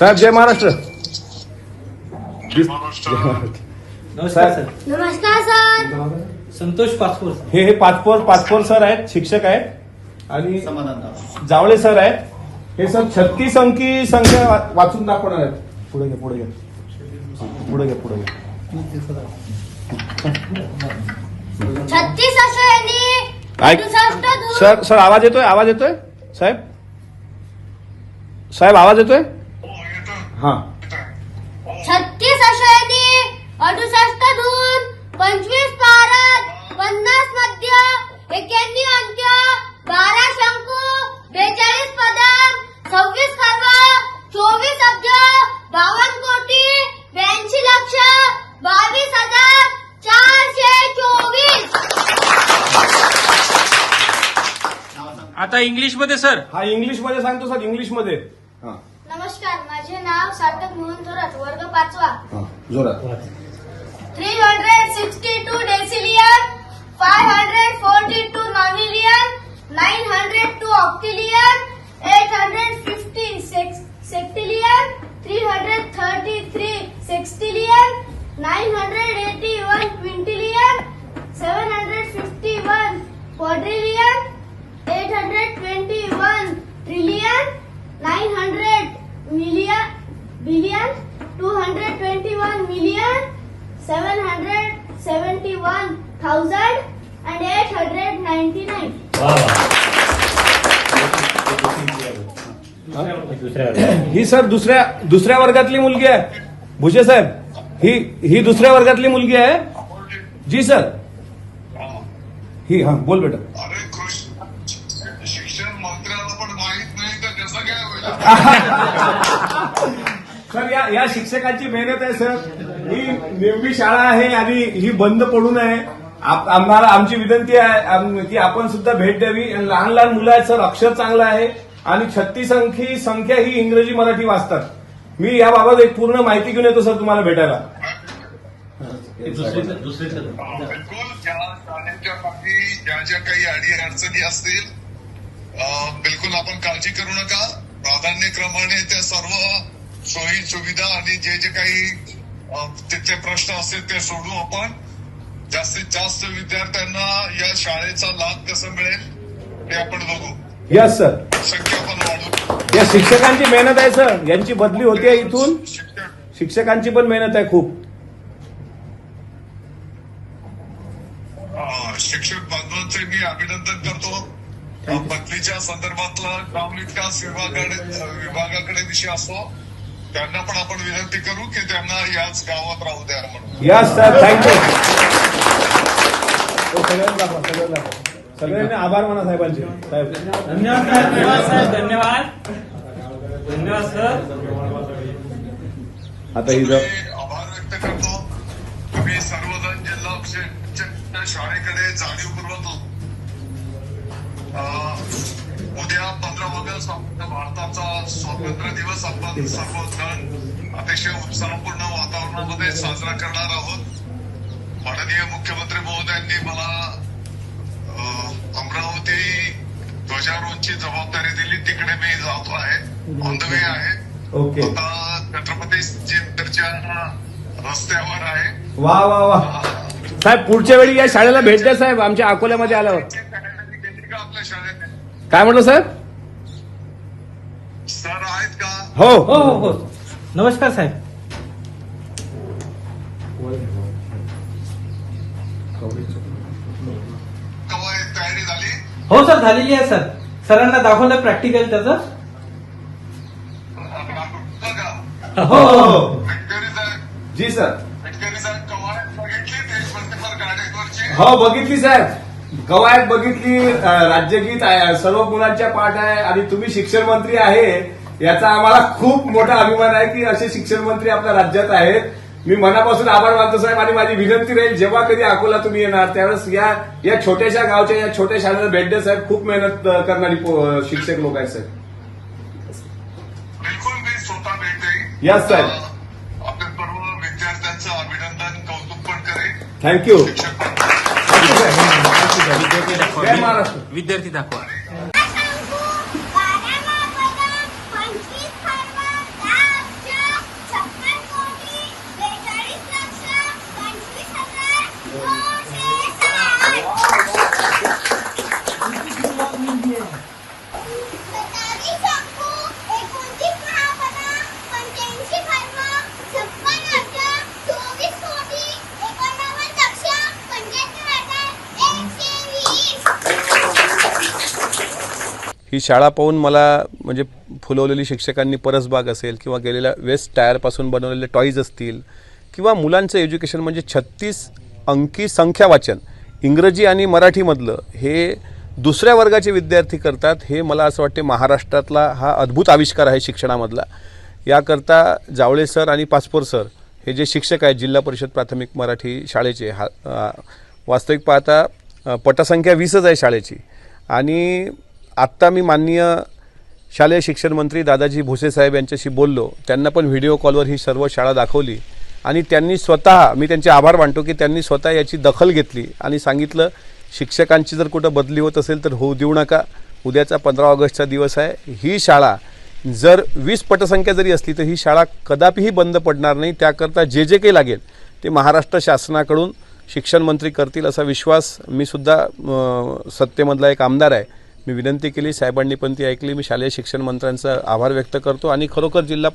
साहेब जय महाराष्ट्र. नमस्कार सर. नमस्कार सर. संतोष पाचपोर. हे पाचपोर सर आहेत, शिक्षक आहेत आणि जावळे सर आहेत. हे सर 36 अंकी संख्या वाचून दाखवणार आहेत. पुढे घ्या. 36 अश्वनी ऐक 68 दूर. सर आवाज येतोय साहेब आवाज येतोय. हा 36 अश्वनी 68 दूर 25 पारद 50 मध्य 91 अंत्य 12 शंकू 42 पदम 26 खर्व 24 अब्ज 52 कोटी 82 लक्ष 22,424. आता इंग्लिश मध्ये सर. हा इंग्लिश मध्ये सांगतो सर. इंग्लिश मध्ये. हा नमस्कार, माझे नाव सार्थक मोहन थोरात, वर्ग 5वा. जोरात. 362 डेसिलियन 542 नॉनिलियन 902 octillion 815 सेक्टिलियन 333 सेक्सटिलियन 981 Quintillion 751 quadrillion 821 trillion 900 million billion 221 million 771,899. ही सर दुसऱ्या वर्गातली मुलगी आहे. भुसे साहेब ही दुसऱ्या वर्गातली मुलगी आहे. जी सर. ही हा बोल बेटा. अरे खुश शिक्षण मंत्र्याला पण माहित नाही तर कसं काय होईल. सर या शिक्षकांची मेहनत आहे सर. ही निवडी शाळा आहे आणि ही बंद पडू नये. आम्हाला आमची विनंती आहे की आपण सुद्धा भेट द्यावी. लहान मुलं आहेत सर. अक्षर चांगलं आहे आणि 36 अंकी संख्या ही इंग्रजी मराठी वाचतात. मी याबाबत एक पूर्ण माहिती घेऊन येतो सर तुम्हाला भेटायला. बिलकुल ज्या शाळेच्या बाकी ज्या काही अडीअडचणी असतील बिलकुल आपण काळजी करू नका. प्राधान्यक्रमाने त्या सर्व सोयी सुविधा आणि जे काही तिथले प्रश्न असतील ते सोडू आपण. जास्तीत जास्त विद्यार्थ्यांना या शाळेचा लाभ कसा मिळेल हे आपण बघू. Yes sir. संख्या पण वाढू. या शिक्षकांची मेहनत आहे सर. यांची बदली होते इथून. शिक्षकांची पण मेहनत आहे खूप. शिक्षक बांधवांचे मी अभिनंदन करतो. बदलीच्या संदर्भातला ग्रामविकास विभागाकडे विषय असो त्यांना पण आपण विनंती करू की त्यांना याच गावात राहू द्या म्हणून. Yes sir. थँक्यू. सगळ्यांनी आभार माना साहेबांचे. साहेब धन्यवाद साहेब. धन्यवाद सर. आता ही जर आभार व्यक्त करतो. तुम्ही सर्वजण जिल्हा परिषदच्या शाळेकडे जाणीवपूर्वक उद्या 15 ऑगस्ट भारताचा स्वातंत्र्य दिवस आपण सर्वजण अतिशय उत्साहपूर्ण वातावरणामध्ये साजरा करणार आहोत. माननीय मुख्यमंत्री महोदयांनी मला अमरावती ध्वजारोहणची जबाबदारी दिली. तिकडे मी जातो आहे. ऑन द वे आहे. ओके. आता छत्रपती संभाजीनगरच्या रस्त्यावर आहे. वा साहेब पुढच्या वेळी या शाळेला भेट द्या साहेब. आमच्या अकोल्यामध्ये आल्यावर. आपल्या शाळेत काय म्हटलं साहेब. सर आहेत का. हो. नमस्कार साहेब. कवायत तयारी झाली. हो सर झालेली आहे सर. सरांना दाखवलं प्रॅक्टिकल त्याचं. हो. गडकरी साहेब जी सर. कवायत बघितली देशभक्तीपर गाड्यांवरची. हो बघितली साहेब. कवायत बघितली. राज्यगीत सर्व मुलांच्या पाठ आहे आणि तुम्ही शिक्षण मंत्री आहे याचा आम्हाला खूप मोठा अभिमान आहे की असे शिक्षण मंत्री आपल्या राज्यात आहेत. मी मनापासून आभार मानतो साहेब आणि माझी विनंती राहील जेव्हा कधी अकोला तुम्ही येणार त्यावेळेस या छोट्याशा गावच्या या छोट्या शाळेला भेट द्या साहेब. खूप मेहनत करणारी शिक्षक लोक आहेत साहेब. बिलकुल मी स्वतः भेट देईन. यस साहेब. आपल्या सर्व विद्यार्थ्यांचं अभिनंदन कौतुक पण करेन. थँक्यू. शिक्षक पण. जय महाराष्ट्र. विद्यार्थी दाखवा. ही शाळा पाहून मला म्हणजे फुलवलेली शिक्षकांनी परसबाग असेल किंवा गेलेल्या वेस्ट टायरपासून बनवलेले टॉईज असतील किंवा मुलांचं एज्युकेशन म्हणजे 36 अंकी संख्या वाचन इंग्रजी आणि मराठीमधलं हे दुसऱ्या वर्गाचे विद्यार्थी करतात, हे मला असं वाटते महाराष्ट्रातला हा अद्भुत आविष्कार आहे शिक्षणामधला. याकरता जावळे सर आणि पाचपोर सर हे जे शिक्षक आहेत जिल्हा परिषद प्राथमिक मराठी शाळेचे वास्तविक पाहता पटसंख्या 20च आहे शाळेची. आणि आत्ता मी माननीय शालेय शिक्षण मंत्री दादाजी भुसे साहेब यांच्याशी बोललो, त्यांना पण व्हिडिओ कॉलवर ही सर्व शाळा दाखवली आणि त्यांनी स्वतः, मी त्यांचे आभार मानतो की त्यांनी स्वतः याची दखल घेतली आणि सांगितलं शिक्षकांची जर कुठं बदली होत असेल तर होऊ देऊ नका. उद्याचा 15 ऑगस्टचा दिवस आहे. ही शाळा जर 20 पटसंख्या जरी असली तर ही शाळा कदापिही बंद पडणार नाही. त्याकरता जे जे काही लागेल ते महाराष्ट्र शासनाकडून शिक्षण मंत्री करतील असा विश्वास, मी सुद्धा सत्तेमधला एक आमदार आहे, मी विनंती केली, साहेबांनी पण ती ऐकली. मी शालेय शिक्षण मंत्र्यांचा आभार व्यक्त करतो आणि खरोखर जिल्हा